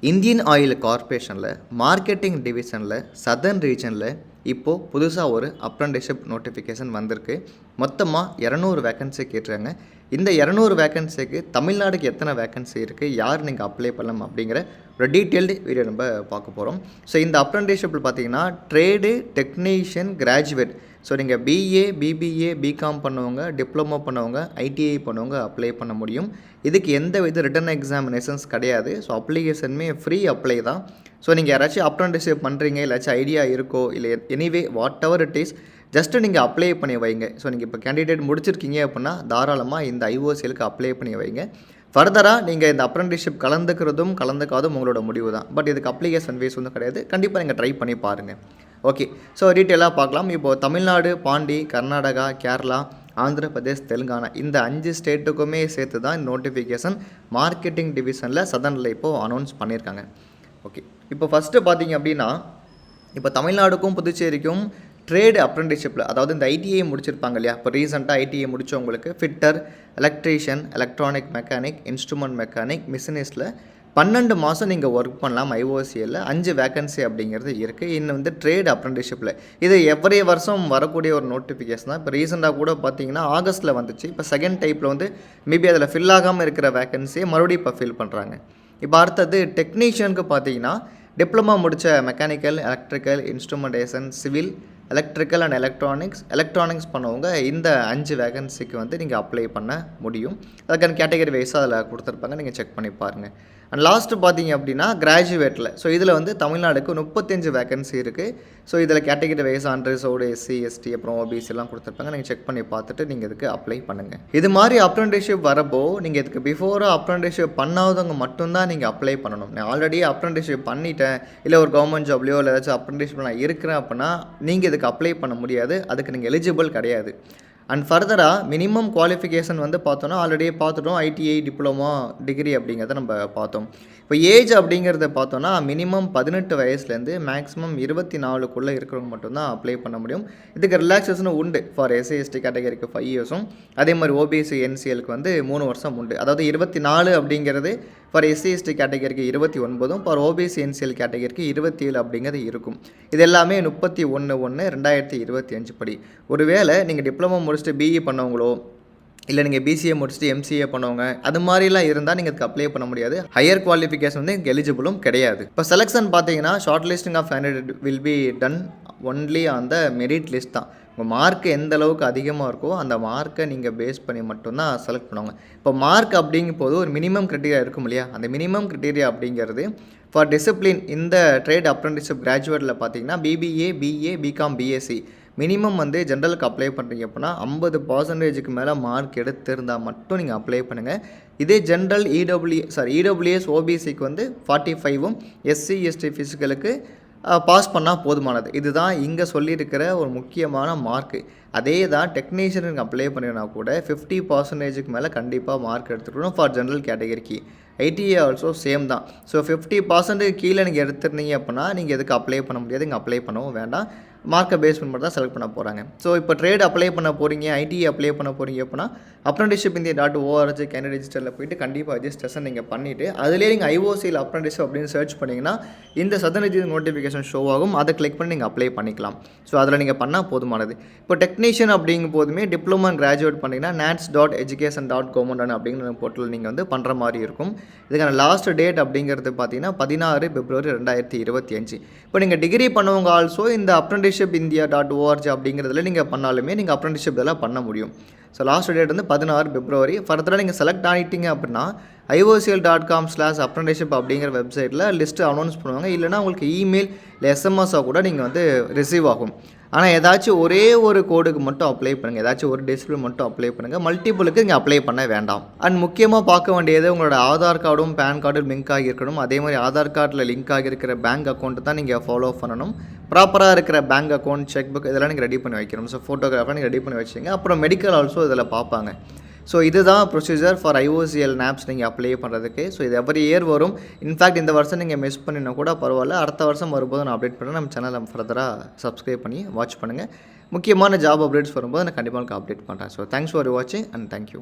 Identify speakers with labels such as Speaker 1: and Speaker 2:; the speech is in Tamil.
Speaker 1: இந்தியன் ஆயில் கார்ப்பரேஷனில் மார்க்கெட்டிங் டிவிஷனில் சதர்ன் ரீஜனில் இப்போது புதுசாக ஒரு அப்ரண்டிஸ்ஷிப் நோட்டிஃபிகேஷன் வந்திருக்கு. மொத்தமாக 200 வேக்கன்சி கேட்டுருக்காங்க. இந்த 200 வேக்கன்சிக்கு தமிழ்நாடுக்கு எத்தனை வேக்கன்சி இருக்குது, யார் நீங்கள் அப்ளை பண்ணலாம் அப்படிங்கிற ஒரு டீட்டெயில்டு வீடியோ நம்ம பார்க்க போகிறோம். ஸோ இந்த அப்ரண்டிஸ்ஷிப்பில் பார்த்தீங்கன்னா ட்ரேடு டெக்னீஷியன் கிராஜுவேட், ஸோ நீங்கள் பிஏ பிபிஏ பிகாம் பண்ணவங்க, டிப்ளமோ பண்ணவங்க, ஐடிஐ பண்ணவங்க அப்ளை பண்ண முடியும். இதுக்கு எந்த வித ரிட்டன் எக்ஸாமினேஷன்ஸ் கிடையாது. ஸோ அப்ளிகேஷனுமே ஃப்ரீ அப்ளை தான். ஸோ நீங்கள் யாராச்சும் அப்ரண்டிஸ்ஷிப் பண்ணுறீங்க, இல்லாச்சும் ஐடியா இருக்கோ இல்லை anyway what ever it is, just நீங்கள் அப்ளை பண்ணி வைங்க. ஸோ நீங்கள் இப்போ கேண்டிடேட் முடிச்சிருக்கீங்க அப்படின்னா தாராளமாக இந்த ஐஓசிஎலுக்கு அப்ளை பண்ணி வைங்க. ஃபர்தராக நீங்கள் இந்த அப்ரண்டிஸ்ஷிப் கலந்துக்கிறதும் கலந்துக்காதும் உங்களோட முடிவு தான். பட் இதுக்கு அப்ளிகேஷன் ஃபீஸ் ஒன்றும் கிடையாது. கண்டிப்பாக நீங்கள் ட்ரை பண்ணி பாருங்கள். ஓகே, ஸோ டீட்டெயிலாக பார்க்கலாம். இப்போது தமிழ்நாடு, பாண்டி, கர்நாடகா, கேரளா, ஆந்திர பிரதேஷ், தெலுங்கானா இந்த 5 ஸ்டேட்டுக்குமே சேர்த்து தான் இந்த நோட்டிஃபிகேஷன் மார்க்கெட்டிங் டிவிஷனில் சதர்னில் இப்போது அனௌன்ஸ் பண்ணியிருக்காங்க. ஓகே, இப்போ ஃபஸ்ட்டு பார்த்தீங்க அப்படின்னா, இப்போ தமிழ்நாடுக்கும் புதுச்சேரிக்கும் ட்ரேடு அப்ரண்டிஸ்ஷிப்பில், அதாவது இந்த ஐடிஐ முடிச்சிருப்பாங்க இல்லையா, இப்போ ரீசெண்டாக ஐடிஐ முடித்தவங்களுக்கு fitter, electrician, electronic mechanic, instrument mechanic, மிஷினிஸ்ட்டில் 12 மாதம் நீங்கள் ஒர்க் பண்ணலாம். ஐஓசிஎல்ல 5 வேக்கன்சி அப்படிங்கிறது இருக்குது. இன்னும் வந்து ட்ரேட் அப்ரண்டிஸ்ஷிப்பில் இது எவ்ரி வருஷம் வரக்கூடிய ஒரு நோட்டிஃபிகேஷன் தான். இப்போ ரீசெண்டாக கூட பார்த்தீங்கன்னா ஆகஸ்ட்டில் வந்துச்சு. இப்போ செகண்ட் டைப்பில் வந்து மேபி அதில் ஃபில் ஆகாமல் இருக்கிற வேக்கன்சியை மறுபடியும் இப்போ ஃபில் பண்ணுறாங்க. இப்போ அடுத்தது டெக்னீஷியனுக்கு பார்த்தீங்கன்னா டிப்ளமா முடித்த mechanical, electrical, instrumentation, civil, electrical and electronics பண்ணவங்க இந்த 5 வேகன்சிக்கு வந்து நீங்கள் அப்ளை பண்ண முடியும். அதுக்கான கேட்டகரி வைஸாக அதில் கொடுத்துருப்பாங்க, நீங்கள் செக் பண்ணி பாருங்கள். அண்ட் லாஸ்ட்டு பார்த்தீங்க அப்படின்னா கிராஜுவேட்டில், ஸோ இதில் வந்து தமிழ்நாடுக்கு 35 வேகன்சி இருக்குது. ஸோ இதில் category wise unreserved, SC ST அப்புறம் ஓபிசிலாம் கொடுத்துருப்பாங்க. நீங்கள் செக் பண்ணி பார்த்துட்டு நீங்கள் இதுக்கு அப்ளை பண்ணுங்கள். இது மாதிரி அப்ரண்டிஸ்ஷிப் வரப்போ நீங்கள் இதுக்கு பிஃபோராக அப்ரண்டிஸ்ஷிப் பண்ணாதவங்க மட்டும்தான் நீங்கள் அப்ளை பண்ணணும். நான் ஆல்ரெடி அப்ரண்டிஸ்ஷிப் பண்ணிட்டேன், இல்லை ஒரு கவர்மெண்ட் ஜாப்லையோ இல்லை ஏதாச்சும் அப்ரண்டிஸ்ஷிப் நான் இருக்கிறேன் அப்படின்னா நீங்கள் இதுக்கு அப்ளை பண்ண முடியாது. அதுக்கு நீங்கள் எலிஜிபிள் கிடையாது. அண்ட் ஃபர்தராக மினிமம் குவாலிஃபிகேஷன் வந்து பார்த்தோன்னா ஆல்ரெடி பார்த்துட்டோம், ஐடிஐ, டிப்ளமோ, டிகிரி அப்படிங்கிறத நம்ம பார்த்தோம். இப்போ ஏஜ் அப்படிங்கிறத பார்த்தோன்னா மினிமம் 18 வயசுலேருந்து மேக்ஸிமம் 24க்குள்ளே இருக்கிறவங்க மட்டும்தான் அப்ளை பண்ண முடியும். இதுக்கு ரிலாக்ஸேஷனும் உண்டு. ஃபார் எஸ்சி எஸ்டி கேட்டகரிக்கு 5 இயர்ஸும், அதே மாதிரி ஓபிசி என்சிஎலுக்கு வந்து 3 வருஷம் உண்டு. அதாவது 24 அப்படிங்கிறது ஃபார் எஸ்சி எஸ்டி கேட்டகரிக்கு 29, ஃபார் ஓபிசி என்சிஎல் கேட்டகரிக்கு 27 அப்படிங்கிறது இருக்கும். இது எல்லாமே 31/1/2025 படி. ஒருவேளை நீங்கள் டிப்ளமோ முடிச்சுட்டு பிஇ பண்ணவங்களோ இல்லை நீங்கள் பிசிஏ முடிச்சுட்டு எம்சிஏ பண்ணவங்க அது மாதிரிலாம் இருந்தால் நீங்கள் அதுக்கு அப்ளை பண்ண முடியாது. ஹையர் குவாலிஃபிகேஷன் வந்து எலிஜிபிளும் கிடையாது. இப்போ செலெக்ஷன் பார்த்தீங்கன்னா short listing of candidate will be done only on the merit list தான். உங்கள் மார்க் எந்த அளவுக்கு அதிகமாக இருக்கோ அந்த மார்க்கை நீங்கள் பேஸ் பண்ணி மட்டும்தான் செலக்ட் பண்ணுவாங்க. இப்போ மார்க் அப்படிங்கும் போது ஒரு மினிமம் க்ரைட்டீரியா இருக்கும் இல்லையா, அந்த மினிமம் க்ரைட்டீரியா அப்படிங்கிறது ஃபார் டிசிப்ளின் இந்த ட்ரேட் அப்ரண்டிஸ்ஷிப் கிராஜுவேட்டில் பார்த்தீங்கன்னா BBA, BA, BCom, BSc minimum வந்து ஜென்ரலுக்கு அப்ளை பண்ணுறீங்க அப்படின்னா 50% மேலே மார்க் எடுத்திருந்தால் மட்டும் நீங்கள் அப்ளை பண்ணுங்கள். இதே ஜென்ரல் இடபிள்யூஎஸ் ஓபிசிக்கு வந்து 45ம், எஸ்சி எஸ்டி ஃபிசிக்கலுக்கு பாஸ் பண்ணால் போதுமானது. இதுதான் இங்கே சொல்லியிருக்கிற ஒரு முக்கியமான மார்க்கு. அதே தான் டெக்னீஷியனுக்கு அப்ளை பண்ணினா கூட 50% மேலே கண்டிப்பாக மார்க் எடுத்துக்கணும் ஃபார் ஜென்ரல் கேட்டகரிக்கு. ஐடிஏ ஆல்சோ சேம் தான். ஸோ 50% கீழே நீங்கள் எடுத்துருந்தீங்க அப்படின்னா நீங்கள் எதுக்கு அப்ளை பண்ண முடியாது, இங்கே அப்ளை பண்ணவும் வேண்டாம். மார்க்கை பேஸ் பண்ணி மட்டும் தான் செலக்ட் பண்ண போகிறாங்க. ஸோ இப்போ ட்ரேட் அப்ளை பண்ண போகிறீங்க, ஐடிஐ அப்ளை பண்ண போகிறீங்க அப்படின்னா அப்ரண்டிஸ்ஷிப் இந்தியா.org கேண்டிடேட் ரெஜிஸ்டரில் போய்ட்டு கண்டிப்பாக ரெஜிஸ்ட்ரேஷன் நீங்கள் பண்ணிவிட்டு அதிலே நீங்கள் ஐஓசியில் அப்ரண்டிஸ்ஷிப் அப்படின்னு சர்ச் பண்ணிங்கன்னா இந்த சதர்ன் ரீஜன் நோட்டிஃபிகேஷன் ஷோ ஆகும். அதை கிளிக் பண்ணி நீங்கள் அப்ளை பண்ணிக்கலாம். ஸோ அதில் நீங்கள் பண்ணால் போதுமானது. இப்போ டெக்னீஷியன் அப்படிங்கும் போதுமே டிப்ளமோ கிராஜுவேட் பண்ணிங்கன்னா nats.education.government அப்படிங்கிற போர்ட்டல் நீங்கள் வந்து பண்ணுற மாதிரி இருக்கும். இதுக்கான லாஸ்ட் டேட் அப்படிங்கிறது பார்த்தீங்கன்னா 16 பிப்ரவரி 2025. இப்போ நீங்கள் டிகிரி பண்ணவங்க ஆல்சோ இந்த அப்ரண்டிஸ்ஷிப் இந்தியா.org அப்படிங்கிறதுல நீங்கள் பண்ணாலுமே நீங்கள் அப்ரண்டிஸ்ஷிப் இதெல்லாம் பண்ண முடியும். ஸோ லாஸ்ட் டேட் வந்து 16 பிப்ரவரி. ஃபர்தராக நீங்கள் செலக்ட் ஆகிட்டீங்க அப்படின்னா iocl.com/apprenticeship அப்படிங்கிற வெப்சைட்டில் லிஸ்ட்டு அனௌன்ஸ் பண்ணுவாங்க. இல்லைனா உங்களுக்கு இமெயில் இல்லை எஸ்எம்எஸ்ஸாக கூட நீங்கள் வந்து ரிசீவ் ஆகும். ஆனால் ஏதாச்சும் ஒரே ஒரு கோடுக்கு மட்டும் அப்ளை பண்ணுங்கள், ஏதாச்சும் ஒரு டிசிப்ளின் மட்டும் அப்ளை பண்ணுங்கள். மல்டிபிளுக்கு இங்கே அப்ளை பண்ண வேண்டாம். அண்ட் முக்கியமாக பார்க்க வேண்டியது உங்களோட ஆதார் கார்டும் பேன் கார்டும் லிங்க் ஆகியிருக்கணும். அதே மாதிரி ஆதார் கார்டில் லிங்க் ஆகியிருக்கிற பேங்க் அக்கௌண்ட்டு தான் நீங்கள் ஃபாலோ பண்ணணும். ப்ராப்பராக இருக்கிற பேங்க் அக்கௌண்ட், செக் புக் இதெல்லாம் நீங்கள் ரெடி பண்ணி வைக்கணும். ஸோ ஃபோட்டோகிராஃபாக நீங்கள் ரெடி பண்ணி வச்சுங்க. அப்புறம் மெடிக்கல் ஆல்சோ இதில் பார்ப்பாங்க. ஸோ இதுதான் ப்ரொசீஜர் ஃபார் ஐஓசிஎல் நாப்ஸ் நீங்கள் அப்ளை பண்ணுறதுக்கு. ஸோ இது எவ்ரி இயர் வரும். இன்ஃபேக்ட் இந்த வருஷம் நீங்கள் மிஸ் பண்ணினா கூட பரவாயில்ல, அடுத்த வருஷம் வரும்போது நான் அப்டேட் பண்ணுறேன். நம்ம சேனலை ஃபர்தராக சப்ஸ்கிரைப் பண்ணி வாட்ச் பண்ணுங்கள். முக்கியமான ஜாப் அப்டேட்ஸ் வரும்போது நான் கண்டிப்பாக உங்களுக்கு அப்டேட் பண்ணுறேன். ஸோ தேங்க்ஸ் ஃபார் வாட்சிங் அண்ட் தேங்க்யூ.